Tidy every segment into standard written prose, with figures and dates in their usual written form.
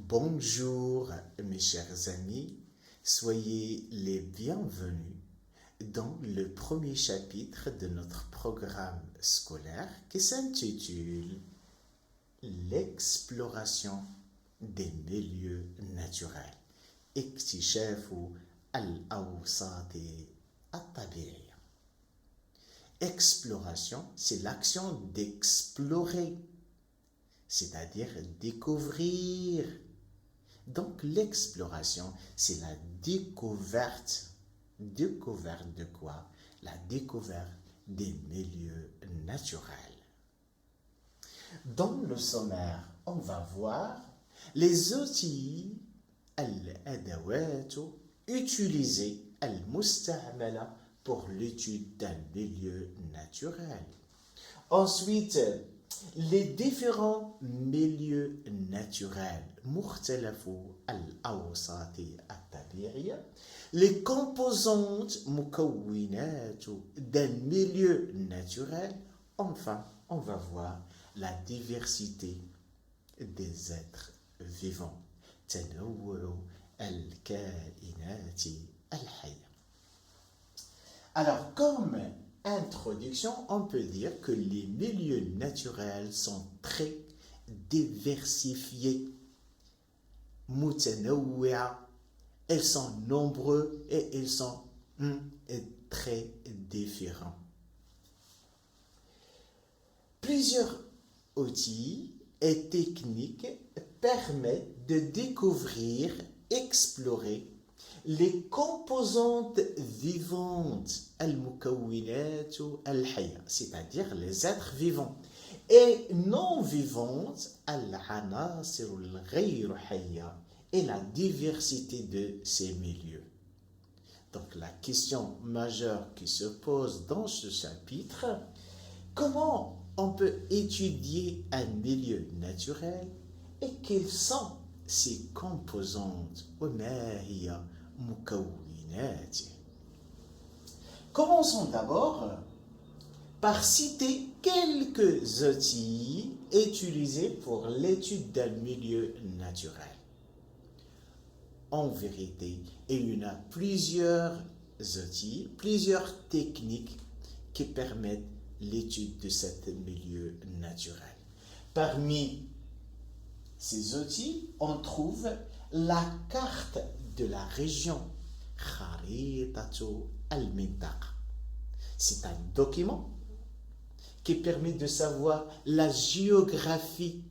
Bonjour mes chers amis, soyez les bienvenus dans le premier chapitre de notre programme scolaire qui s'intitule L'exploration des milieux naturels. اكتشاف الأوساط الطبيعية. Exploration, c'est l'action d'explorer, c'est-à-dire découvrir. Donc l'exploration, c'est la découverte. Découverte de quoi? La découverte des milieux naturels. Dans le sommaire, on va voir les outils الأدوات utilisées المستعملة pour l'étude d'un milieu naturel. Ensuite, les différents milieux naturels مختلف الأوساط الطبيعية, les composantes مكونات d'un milieu naturel. Enfin, on va voir la diversité des êtres vivants. تنوع الكائنات الحية. Alors, comme introduction, on peut dire que les milieux naturels sont très diversifiés. متنوعة, elles sont nombreux et ils sont très différents. Plusieurs outils et techniques permettent de découvrir, explorer les composantes vivantes, المكونات الحية, c'est-à-dire les êtres vivants, et non vivantes, العناصر الغير حية, et la diversité de ces milieux. Donc la question majeure qui se pose dans ce chapitre, comment on peut étudier un milieu naturel et quelles sont ses composantes? وما هي مكوناته. Commençons d'abord par citer quelques outils utilisés pour l'étude d'un milieu naturel. En vérité, il y en a plusieurs outils, plusieurs techniques qui permettent l'étude de ce milieu naturel. Parmi ces outils, on trouve la carte de la région. خريطة المنطقة. C'est un document qui permet de savoir la géographie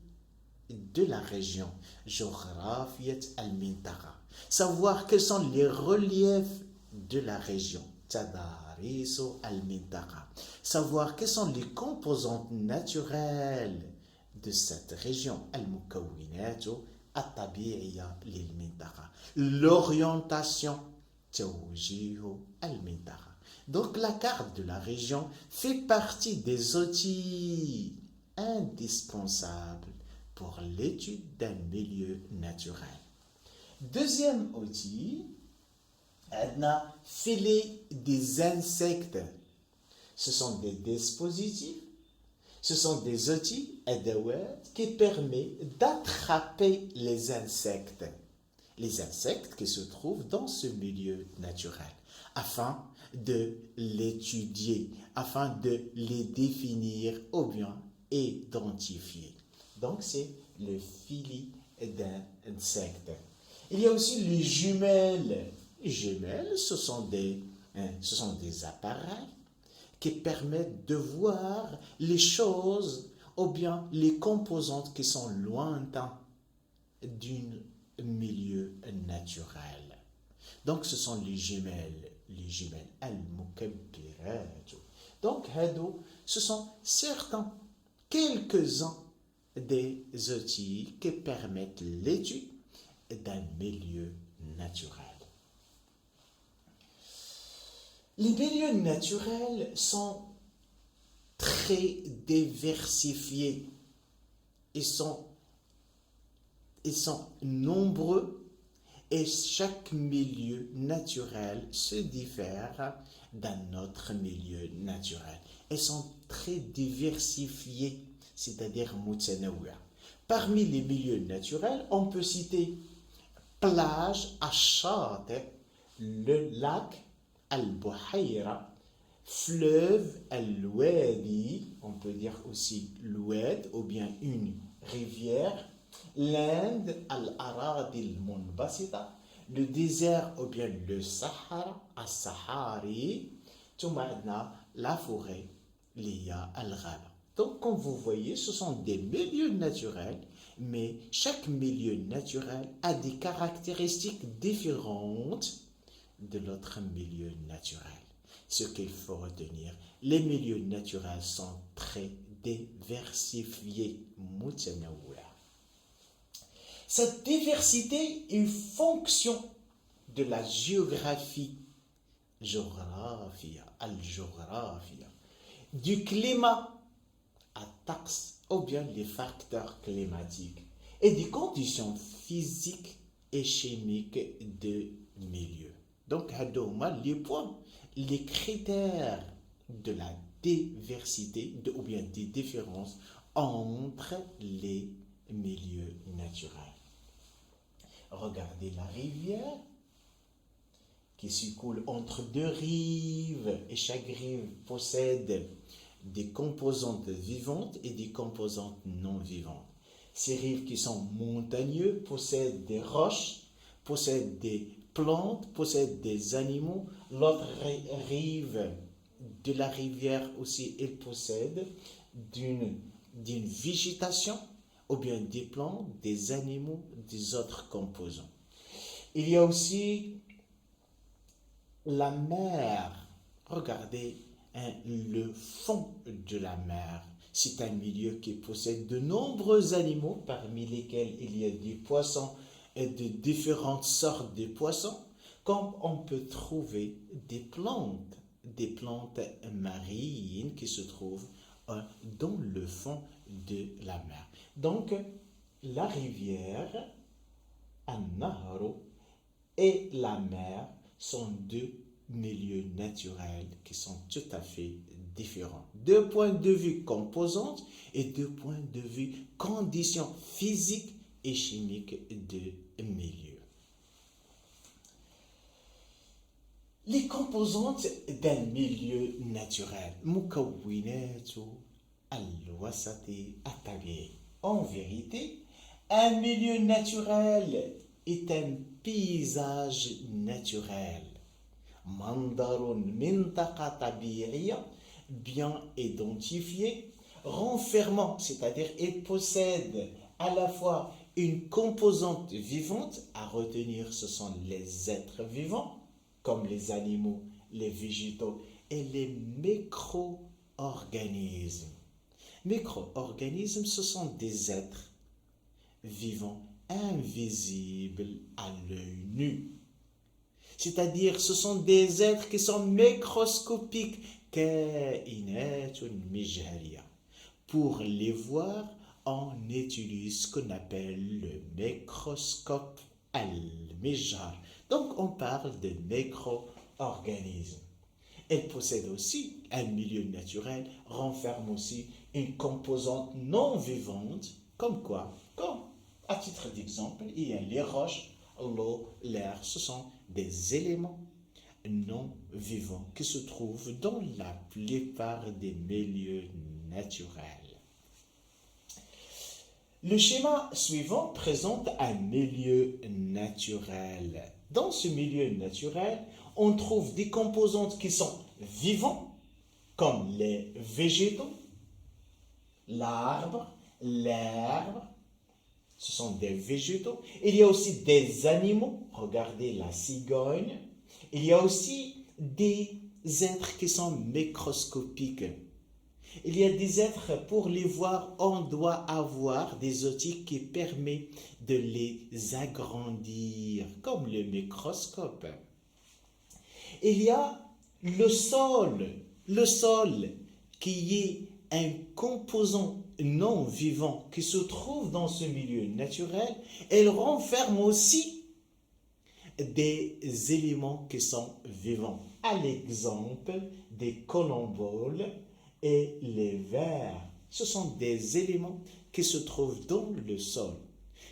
de la région. جغرافية المنطقة. Savoir quels sont les reliefs de la région. تضاريس المنطقة. Savoir quelles sont les composantes naturelles de cette région. المكونات الطبيعية للمنطقة. L'orientation. توجيه المنطقة. Donc la carte de la région fait partie des outils indispensables pour l'étude d'un milieu naturel. Deuxième outil, on a filet des insectes. Ce sont des dispositifs, ce sont des outils qui permettent d'attraper les insectes. Les insectes qui se trouvent dans ce milieu naturel, afin de l'étudier, afin de les définir ou bien identifier. Donc c'est le filet d'insectes. Il y a aussi les jumelles. Les jumelles, ce sont des appareils qui permettent de voir les choses ou bien les composantes qui sont lointaines d'un milieu naturel. Donc ce sont les jumelles المكبرات. Donc ce sont certains, quelques-uns des outils qui permettent l'étude d'un milieu naturel. Les milieux naturels sont très diversifiés. Ils sont nombreux et chaque milieu naturel se diffère d'un autre milieu naturel. Ils sont très diversifiés, c'est-à-dire متنوع. Parmi les milieux naturels, on peut citer plage Ash-Shati, le lac Al-Buhayra, fleuve Al-Wadi, on peut dire aussi l'Oued ou bien une rivière, l'Inde Al-Aradi al-Munbasita, le désert ou bien le Sahara, As-Sahari, ثم عندنا la forêt liya al-Ghaba. Donc, comme vous voyez, ce sont des milieux naturels, mais chaque milieu naturel a des caractéristiques différentes de l'autre milieu naturel. Ce qu'il faut retenir, les milieux naturels sont très diversifiés. Cette diversité est une fonction de la géographie, al-géographie, du climat, at-taqs, ou bien les facteurs climatiques, et des conditions physiques et chimiques de milieu. Donc, les points, les critères de la diversité ou bien des différences entre les milieux naturels. Regardez la rivière qui s'écoule entre deux rives et chaque rive possède des composantes vivantes et des composantes non vivantes. Ces rives qui sont montagneuses possèdent des roches, possèdent des plantes, possèdent des animaux. L'autre rive de la rivière aussi, elle possède d'une végétation ou bien des plantes, des animaux, des autres composants. Il y a aussi la mer. Regardez le fond de la mer. C'est un milieu qui possède de nombreux animaux, parmi lesquels il y a des poissons et de différentes sortes de poissons, comme on peut trouver des plantes marines qui se trouvent dans le fond de la mer. Donc, la rivière, An-Nahru, et la mer sont deux milieux naturels qui sont tout à fait différents. Deux points de vue composantes et deux points de vue conditions physiques et chimiques de milieu. Les composantes d'un milieu naturel. مكونات الوسط الطبيعي. En vérité, un milieu naturel est un paysage naturel. منظر منطقة طبيعية bien identifié, renfermant, c'est-à-dire il possède à la fois une composante vivante, à retenir ce sont les êtres vivants, comme les animaux, les végétaux et les micro-organismes. Micro-organismes, ce sont des êtres vivants invisibles à l'œil nu. C'est-à-dire, ce sont des êtres qui sont microscopiques, pour les voir, on utilise ce qu'on appelle le microscope al-mijhar. Donc, on parle de micro-organismes. Elle possède aussi un milieu naturel, renferme aussi une composante non vivante, comme quoi? Comme, à titre d'exemple, il y a les roches, l'eau, l'air, ce sont des éléments non vivants qui se trouvent dans la plupart des milieux naturels. Le schéma suivant présente un milieu naturel. Dans ce milieu naturel, on trouve des composantes qui sont vivants, comme les végétaux, l'arbre, l'herbe, ce sont des végétaux. Il y a aussi des animaux, regardez la cigogne. Il y a aussi des êtres qui sont microscopiques. Il y a des êtres, pour les voir, on doit avoir des outils qui permettent de les agrandir, comme le microscope. Il y a le sol qui est un composant non vivant qui se trouve dans ce milieu naturel. Elle renferme aussi des éléments qui sont vivants, à l'exemple des colomboles et les vers. Ce sont des éléments qui se trouvent dans le sol.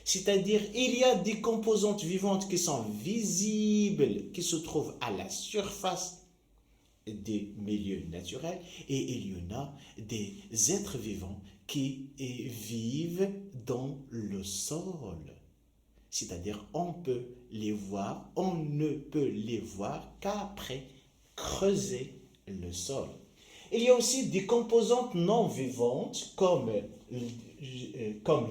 C'est-à-dire, il y a des composantes vivantes qui sont visibles, qui se trouvent à la surface des milieux naturels, et il y en a des êtres vivants qui vivent dans le sol. C'est-à-dire, on peut les voir, on ne peut les voir qu'après creuser le sol. Il y a aussi des composantes non vivantes comme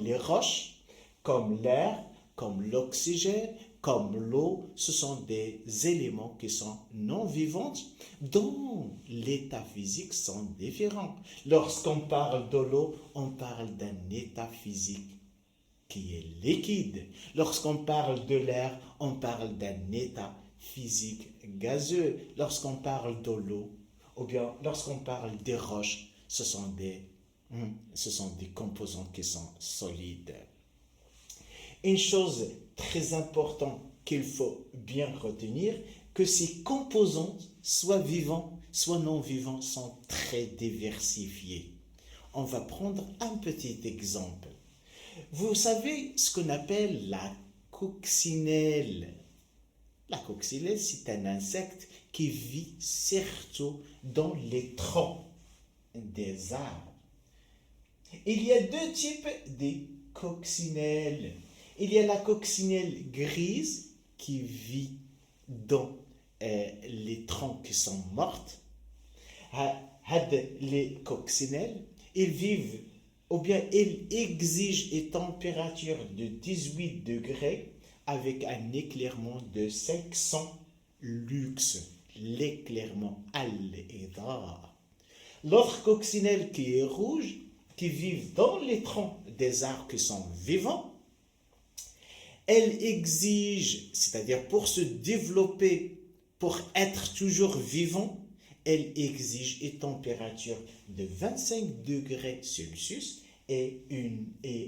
les roches, comme l'air, comme l'oxygène, comme l'eau. Ce sont des éléments qui sont non vivants dont l'état physique sont différents. Lorsqu'on parle de l'eau, on parle d'un état physique qui est liquide. Lorsqu'on parle de l'air, on parle d'un état physique gazeux. Lorsqu'on parle de l'eau, ou bien lorsqu'on parle des roches, ce sont des composants qui sont solides. Une chose très importante qu'il faut bien retenir, que ces composants, soit vivants, soit non vivants, sont très diversifiés. On va prendre un petit exemple. Vous savez ce qu'on appelle la coccinelle. La coccinelle, c'est un insecte qui vit surtout dans les troncs des arbres. Il y a deux types de coccinelles. Il y a la coccinelle grise qui vit dans les troncs qui sont morts. Les coccinelles, ils vivent ou bien ils exigent une température de 18 degrés avec un éclairement de 500 lux, l'éclairement al-idar. L'autre coccinelle qui est rouge, qui vit dans les troncs des arbres qui sont vivants, elle exige, c'est-à-dire pour se développer, pour être toujours vivant, elle exige une température de 25 degrés Celsius et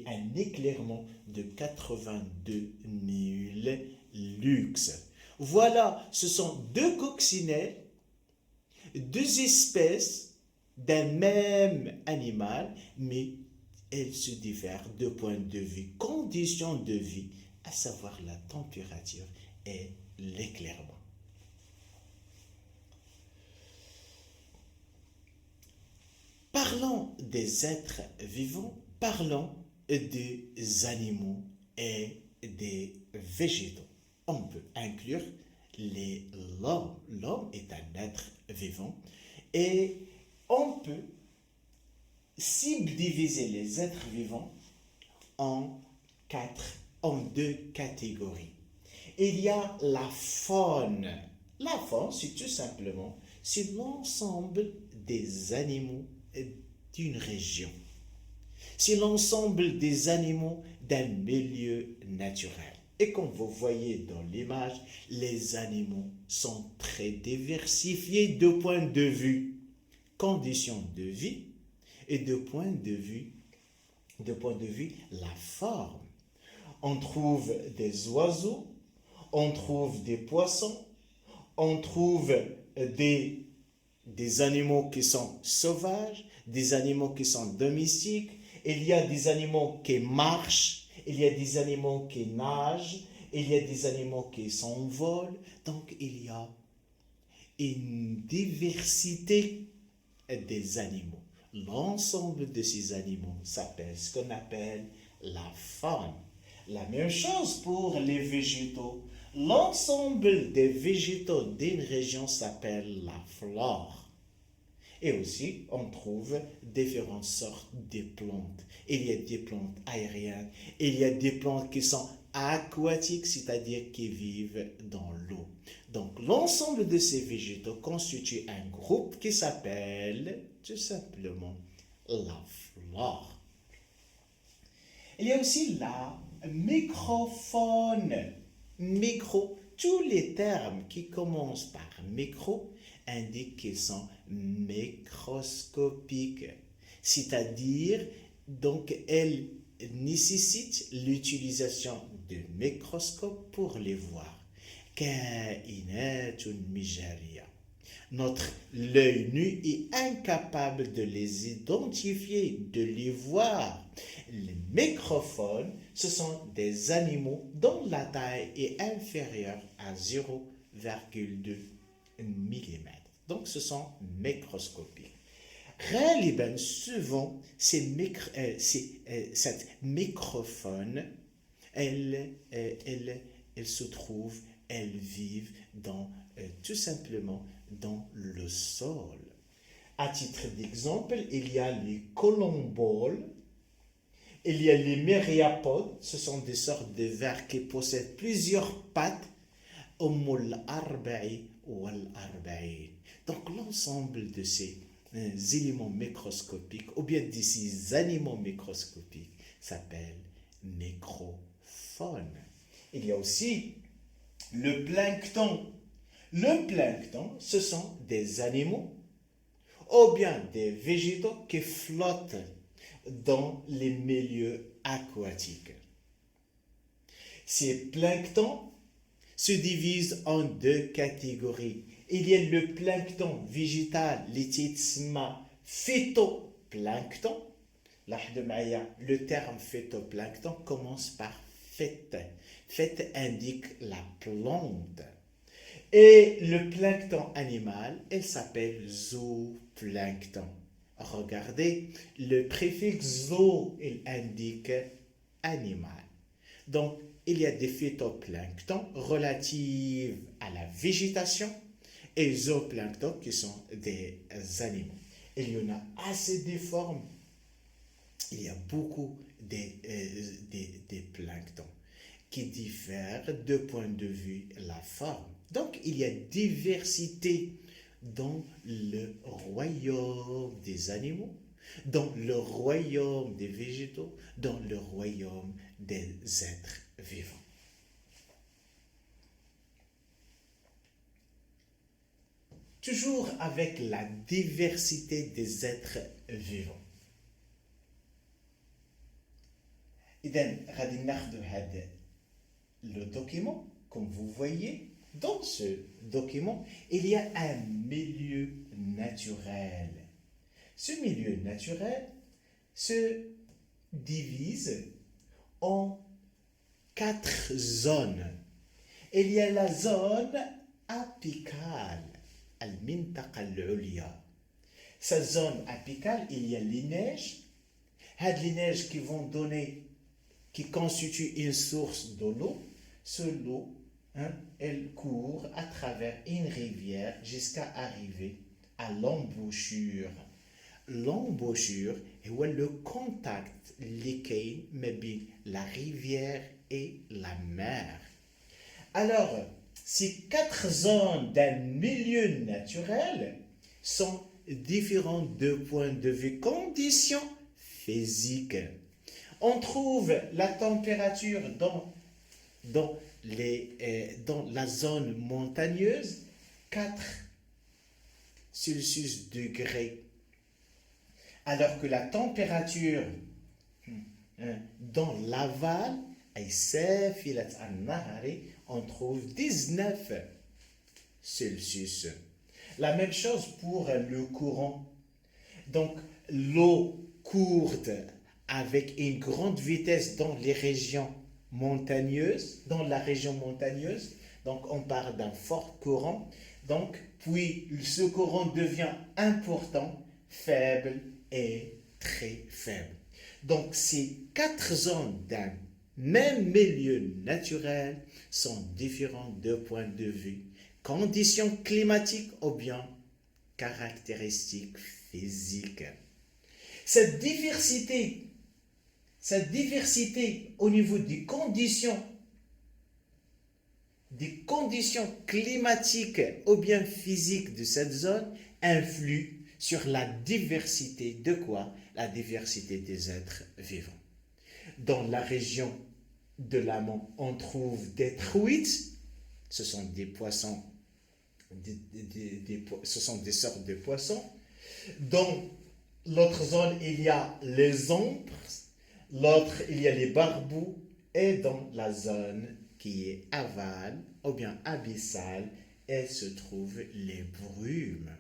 un éclairement de 82 000 lux. Voilà, ce sont deux coccinelles, deux espèces d'un même animal, mais elles se diffèrent de point de vue, conditions de vie, à savoir la température et l'éclairement. Parlons des êtres vivants, parlons des animaux et des végétaux. On peut inclure l'homme. L'homme est un être vivant et on peut subdiviser les êtres vivants en deux catégories. Il y a la faune. La faune, c'est tout simplement, c'est l'ensemble des animaux d'une région. C'est l'ensemble des animaux d'un milieu naturel. Et comme vous voyez dans l'image, les animaux sont très diversifiés de point de vue conditions de vie et de point de vue la forme. On trouve des oiseaux, on trouve des poissons, on trouve des animaux qui sont sauvages, des animaux qui sont domestiques, il y a des animaux qui marchent, il y a des animaux qui nagent, il y a des animaux qui s'envolent, donc il y a une diversité des animaux. L'ensemble de ces animaux s'appelle ce qu'on appelle la faune. La même chose pour les végétaux. L'ensemble des végétaux d'une région s'appelle la flore. Et aussi, on trouve différentes sortes de plantes. Il y a des plantes aériennes, il y a des plantes qui sont aquatiques, c'est-à-dire qui vivent dans l'eau. Donc, l'ensemble de ces végétaux constitue un groupe qui s'appelle tout simplement la flore. Il y a aussi la microfaune. Micro, tous les termes qui commencent par micro indiquent qu'ils sont microscopiques. C'est-à-dire, donc, elles nécessitent l'utilisation de microscopes pour les voir. كائنات مجارية. Notre l'œil nu est incapable de les identifier, de les voir. Les microphones, ce sont des animaux dont la taille est inférieure à 0,2 mm. Donc, ce sont microscopiques. غالبا souvent cette microphone elles se trouvent, elles vivent tout simplement dans le sol. À titre d'exemple, il y a les colomboles, il y a les myriapodes, ce sont des sortes de vers qui possèdent plusieurs pattes, donc l'ensemble de ces éléments microscopiques, ou bien de ces animaux microscopiques, s'appelle microphone. Il y a aussi le plancton. Le plancton, ce sont des animaux ou bien des végétaux qui flottent dans les milieux aquatiques. Ces planctons se divisent en deux catégories. Il y a le plancton végétal, phytoplancton. Le terme phytoplancton commence par phyte. Phyte indique la plante. Et le plancton animal, il s'appelle zooplancton. Regardez, le préfixe zo, il indique animal. Donc, il y a des phytoplanctons relatifs à la végétation et zooplanctons qui sont des animaux. Il y en a assez de formes. Il y a beaucoup des planctons qui diffèrent de point de vue la forme. Donc, il y a diversité dans le royaume des animaux, dans le royaume des végétaux, dans le royaume des êtres vivants. Toujours avec la diversité des êtres vivants. إذن غادي ناخذ هذا le document, comme vous voyez. Dans ce document, il y a un milieu naturel. Ce milieu naturel se divise en 4 zones. Il y a la zone apicale, al-mintaqa al-ulya. Cette zone apicale, il y a les neiges. Les neiges qui constituent une source de l'eau. Cette eau, elle court à travers une rivière jusqu'à arriver à l'embouchure. L'embouchure est le contact liquide entre la rivière et la mer. Alors, ces 4 zones d'un milieu naturel sont différentes de point de vue conditions physiques. On trouve la température dans la zone montagneuse, 4 Celsius degrés, alors que la température dans l'aval, on trouve 19 Celsius. La même chose pour le courant. Donc, l'eau court avec une grande vitesse dans les régions montagneuses, dans la région montagneuse. Donc, on parle d'un fort courant. Donc, puis ce courant devient important, faible et très faible. Donc, ces 4 zones d'un même milieu naturel sont différentes de point de vue, conditions climatiques ou bien caractéristiques physiques. Cette diversité au niveau des conditions climatiques ou bien physiques de cette zone influe sur la diversité de quoi? La diversité des êtres vivants. Dans la région de l'amont, on trouve des truites, ce sont des poissons, ce sont des sortes de poissons. Dans l'autre zone, il y a les ombres, l'autre, il y a les barbous, et dans la zone qui est aval ou bien abyssale, et se trouvent les brumes.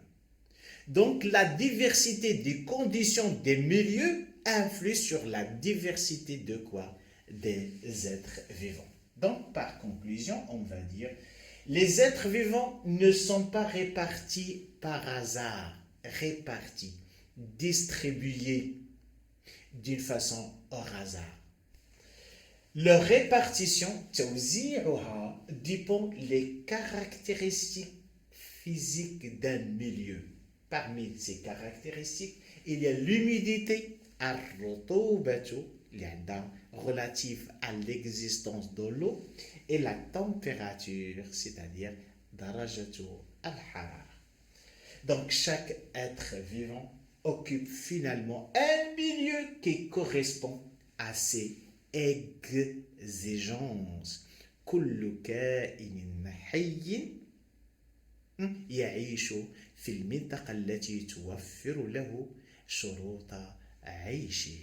Donc la diversité des conditions des milieux influe sur la diversité de quoi? Des êtres vivants. Donc par conclusion, on va dire, les êtres vivants ne sont pas répartis par hasard, répartis, distribués d'une façon hors hasard. Leur répartition, dépend des caractéristiques physiques d'un milieu. Parmi ces caractéristiques, il y a l'humidité, relative à l'existence de l'eau, et la température, c'est-à-dire darajatu al-harar. Donc chaque être vivant occupe finalement un milieu qui correspond à ses exigences. كل كائن حي يعيش في المنطقة التي توفر له شروط عيشه.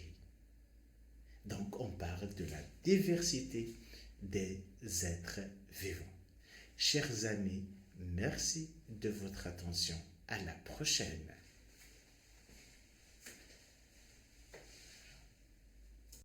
Donc on parle de la diversité des êtres vivants. Chers amis, merci de votre attention. À la prochaine.